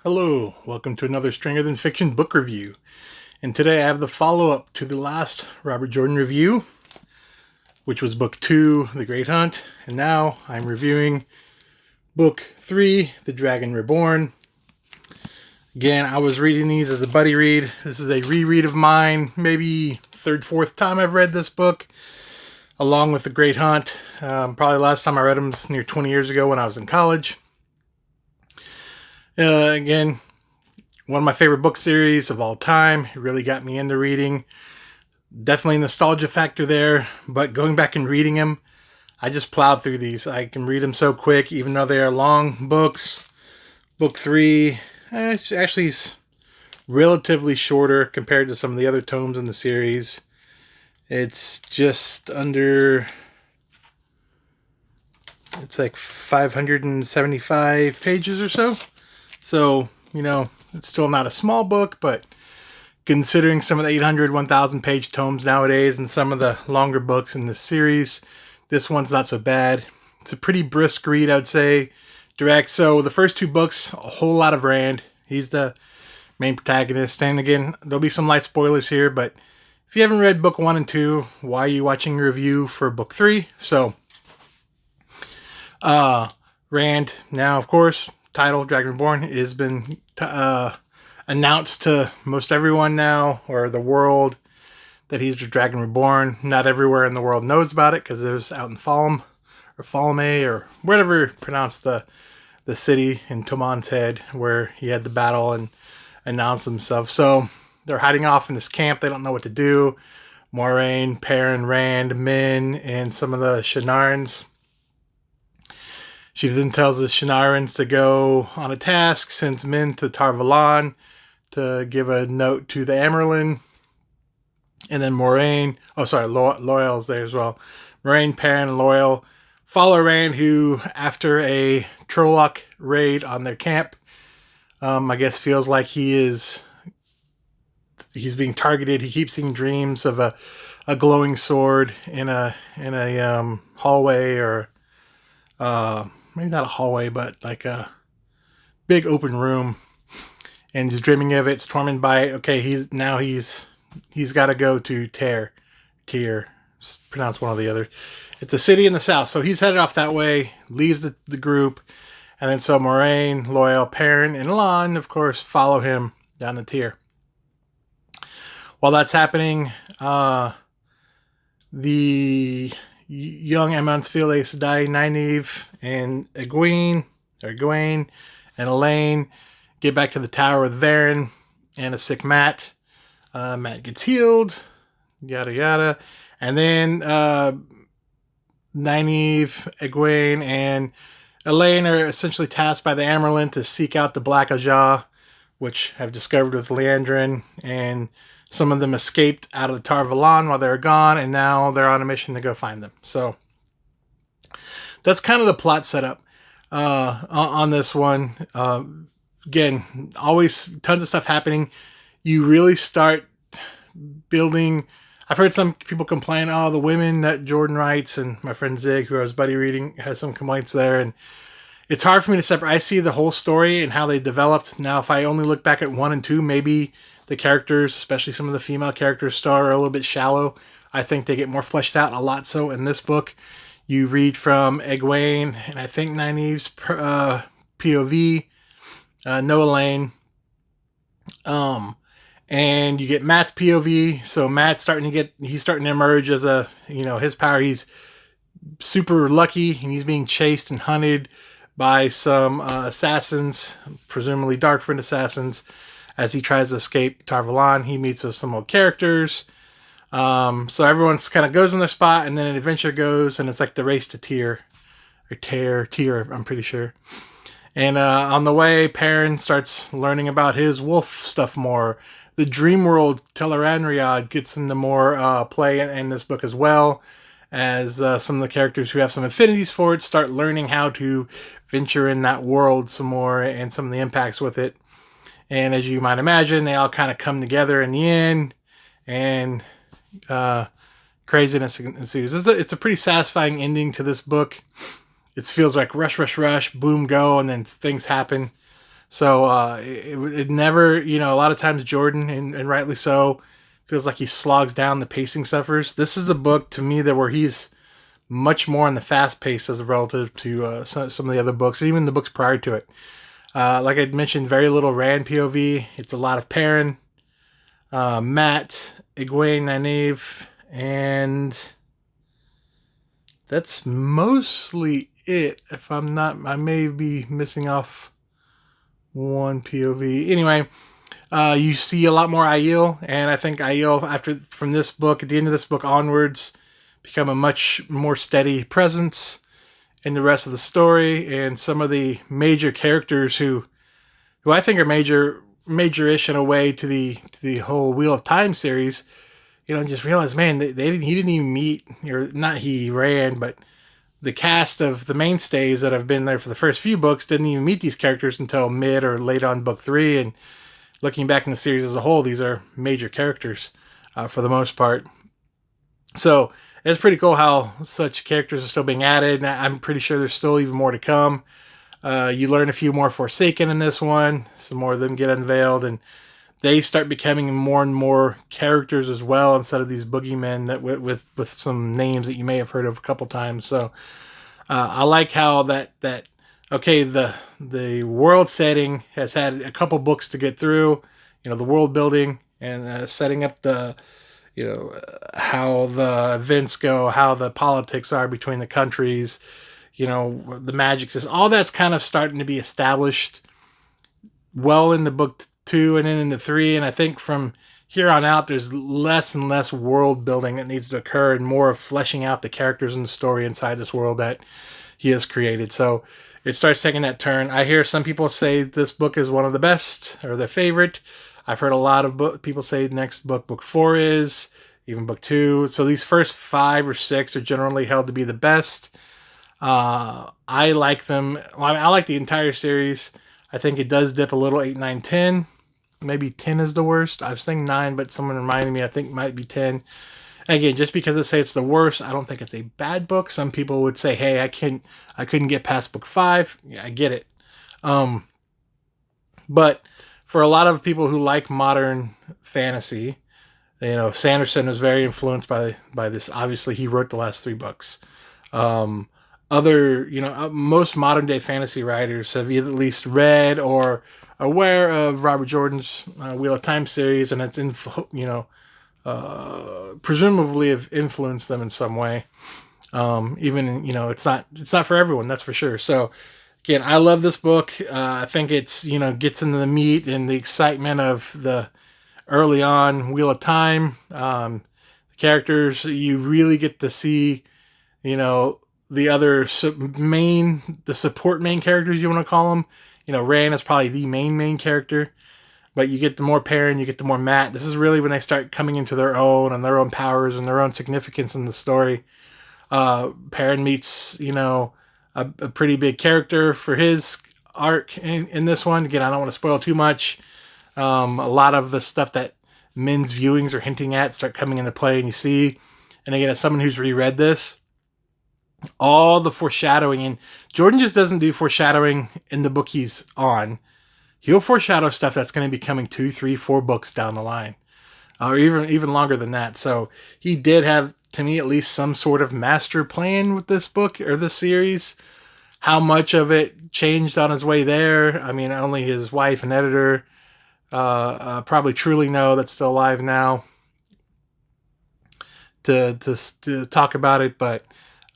Hello, welcome to another Stranger Than Fiction book review. And today I have the follow-up to the last Robert Jordan review, which was book 2, The Great Hunt. And now I'm reviewing book 3, The Dragon Reborn. Again, I was reading these as a buddy read. This is a reread of mine, maybe third, fourth time I've read this book, along with The Great Hunt. Probably last time I read them was near 20 years ago when I was in college. Again, one of my favorite book series of all time. It really got me into reading. Definitely nostalgia factor there, but going back and reading them, I just plowed through these. I can read them so quick, even though they are long books. Book 3 actually is relatively shorter compared to some of the other tomes in the series. It's just under... it's like 575 pages or so. So, it's still not a small book, but considering some of the 800, 1,000 page tomes nowadays and some of the longer books in this series, this one's not so bad. It's a pretty brisk read, I would say. Direct. So the first 2 books, a whole lot of Rand. He's the main protagonist. And again, there'll be some light spoilers here, but if you haven't read book 1 and 2, why are you watching a review for book 3? So, Rand, now, of course, title Dragon Reborn has been announced to most everyone now, or the world, that he's the Dragon Reborn. Not everywhere in the world knows about it because it was out in Falm or Falme or whatever you pronounce the city in Toman's Head where he had the battle and announced himself. So they're hiding off in this camp. They don't know what to do. Moiraine, Perrin, Rand, Min, and some of the Shannarans. She then tells the Shannarans to go on a task, sends Min to Tar Valon to give a note to the Amyrlin. And then Moiraine, Loyal's there as well. Moiraine, Perrin, and Loyal follow Rand, who, after a Trolloc raid on their camp, I guess feels like he's being targeted. He keeps seeing dreams of a glowing sword in a hallway, or maybe not a hallway, but like a big open room, and he's dreaming of it. It's tormented by it. Okay, he's got to go to Tyr, pronounce one or the other. It's a city in the south, so he's headed off that way, leaves the group, and then so Moiraine, Loyal, Perrin, and Lan, of course, follow him down to Tyr. While that's happening, the young Emonsfield Aes Sedai, Nynaeve, and Egwene, and Elaine get back to the tower with Varen and a sick Mat. Mat gets healed, yada yada. And then Nynaeve, Egwene, and Elaine are essentially tasked by the Amyrlin to seek out the Black Ajah, which I've discovered with Liandrin, and some of them escaped out of the Tar Valon while they were gone, and now they're on a mission to go find them. So that's kind of the plot setup on this one. Again, always tons of stuff happening. You really start building. I've heard some people complain, the women that Jordan writes, and my friend Zig, who I was buddy reading, has some complaints there, and it's hard for me to separate. I see the whole story and how they developed. Now, if I only look back at 1 and 2, maybe the characters, especially some of the female characters, are a little bit shallow. I think they get more fleshed out, a lot so in this book. You read from Egwene, and I think Nynaeve's POV, no Elaine. And you get Mat's POV. So Mat's he's starting to emerge as his power. He's super lucky, and he's being chased and hunted by some assassins, presumably Darkfriend assassins, as he tries to escape Tar Valon. He meets with some old characters. So everyone's kind of goes in their spot, and then an adventure goes, and it's like the race to Tyr, I'm pretty sure. And on the way, Perrin starts learning about his wolf stuff more. The dream world Tel'aran'rhiod gets into more play in this book as well, as some of the characters who have some affinities for it start learning how to venture in that world some more and some of the impacts with it. And as you might imagine, they all kind of come together in the end, and craziness ensues. It's a pretty satisfying ending to this book. It feels like rush, rush, rush, boom, go, and then things happen. So it never, a lot of times Jordan, and rightly so, feels like he slogs down, the pacing suffers. This is a book to me that where he's much more on the fast pace as relative to some of the other books, even the books prior to it. Like I mentioned, very little Rand POV. It's a lot of Perrin, Matt, Egwene, Nynaeve, and that's mostly it. If I'm not, I may be missing off one POV. Anyway, you see a lot more Aiel, and I think Aiel, from this book, at the end of this book onwards, become a much more steady presence in the rest of the story, and some of the major characters who I think are major-ish in a way to the whole Wheel of Time series. Just realize, man, he didn't even meet, or not he, Rand, but the cast of the mainstays that have been there for the first few books didn't even meet these characters until mid or late on book 3. And looking back in the series as a whole, these are major characters for the most part. So it's pretty cool how such characters are still being added. I'm pretty sure there's still even more to come. You learn a few more Forsaken in this one. Some more of them get unveiled, and they start becoming more and more characters as well, instead of these boogeymen that with some names that you may have heard of a couple times. So I like how that okay, the world setting has had a couple books to get through. The world building and setting up the how the events go, how the politics are between the countries. The magic system, all that's kind of starting to be established well in the book 2 and then in the 3. And I think from here on out, there's less and less world building that needs to occur, and more of fleshing out the characters and the story inside this world that he has created. So it starts taking that turn. I hear some people say this book is one of the best, or their favorite. I've heard a lot of people say next book 4 is, even book 2. So these first 5 or 6 are generally held to be the best. I like them. Well, I like the entire series. I think it does dip a little, 8, 9, 10. Maybe 10 is the worst. I was saying 9, but someone reminded me I think it might be 10. Again, just because I say it's the worst, I don't think it's a bad book. Some people would say, hey, I couldn't get past book 5. Yeah, I get it. But for a lot of people who like modern fantasy, Sanderson was very influenced by this. Obviously, he wrote the last 3 books. Most modern day fantasy writers have either at least read or aware of Robert Jordan's Wheel of Time series, and it's presumably have influenced them in some way. Even it's not for everyone, that's for sure. So again, I love this book. I think it's gets into the meat and the excitement of the early on Wheel of Time. The characters, you really get to see the other the support main characters, you want to call them. Rand is probably the main character, but you get the more Perrin, you get the more Matt. This is really when they start coming into their own and their own powers and their own significance in the story. Perrin meets, a pretty big character for his arc in this one. Again, I don't want to spoil too much. A lot of the stuff that men's viewings are hinting at start coming into play, and you see, and again, as someone who's reread this, all the foreshadowing, and Jordan just doesn't do foreshadowing in the book he's on. He'll foreshadow stuff that's going to be coming 2, 3, 4 books down the line, or even longer than that. So he did have, to me at least, some sort of master plan with this book or this series. How much of it changed on his way there, I mean, only his wife and editor probably truly know, that's still alive now, to talk about it. But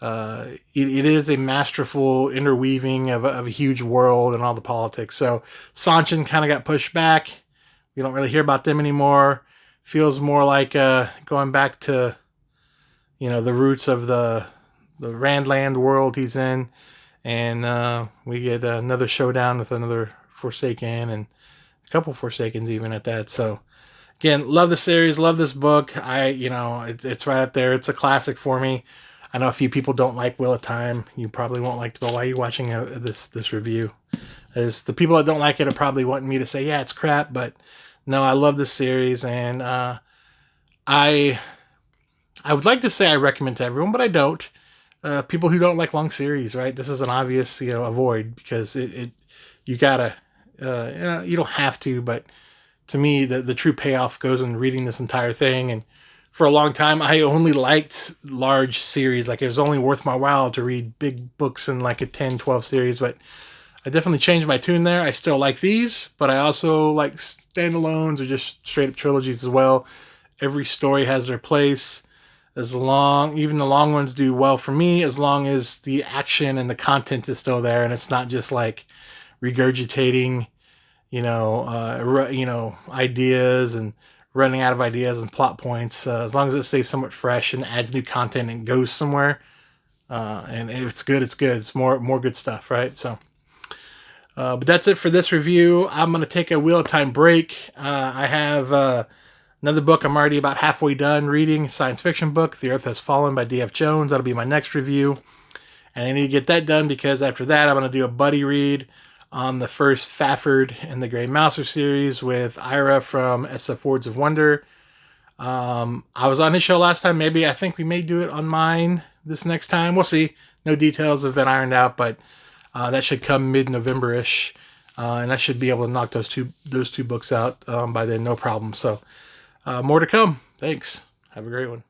it is a masterful interweaving of a huge world and all the politics. So Sanchin kind of got pushed back. We don't really hear about them anymore. Feels more like going back to the roots of the Randland world he's in, and we get another showdown with another Forsaken, and a couple Forsakens even at that. So again, love the series, love this book. It's right up there. It's a classic for me. I know a few people don't like Wheel of Time. You probably won't like it, but why are you watching this review? As the people that don't like it are probably wanting me to say, yeah, it's crap, but no, I love this series, and I would like to say I recommend to everyone, but I don't. People who don't like long series, right? This is an obvious, avoid, because you gotta You don't have to, but to me, the true payoff goes in reading this entire thing. And for a long time, I only liked large series. Like, it was only worth my while to read big books in like a 10, 12 series. But I definitely changed my tune there. I still like these, but I also like standalones or just straight up trilogies as well. Every story has their place. Even the long ones do well for me, as long as the action and the content is still there and it's not just like regurgitating, ideas and running out of ideas and plot points. As long as it stays somewhat fresh and adds new content and goes somewhere, and if it's good, it's good. It's more good stuff, right? So, but that's it for this review. I'm gonna take a Wheel of Time break. I have another book I'm already about halfway done reading, science fiction book, The Earth Has Fallen by D.F. Jones. That'll be my next review. And I need to get that done because after that, I'm going to do a buddy read on the first Fafford and the Grey Mouser series with Ira from SF Words of Wonder. I was on his show last time. I think we may do it on mine this next time. We'll see. No details have been ironed out, but that should come mid-November-ish. And I should be able to knock those two books out by then, no problem. So more to come. Thanks. Have a great one.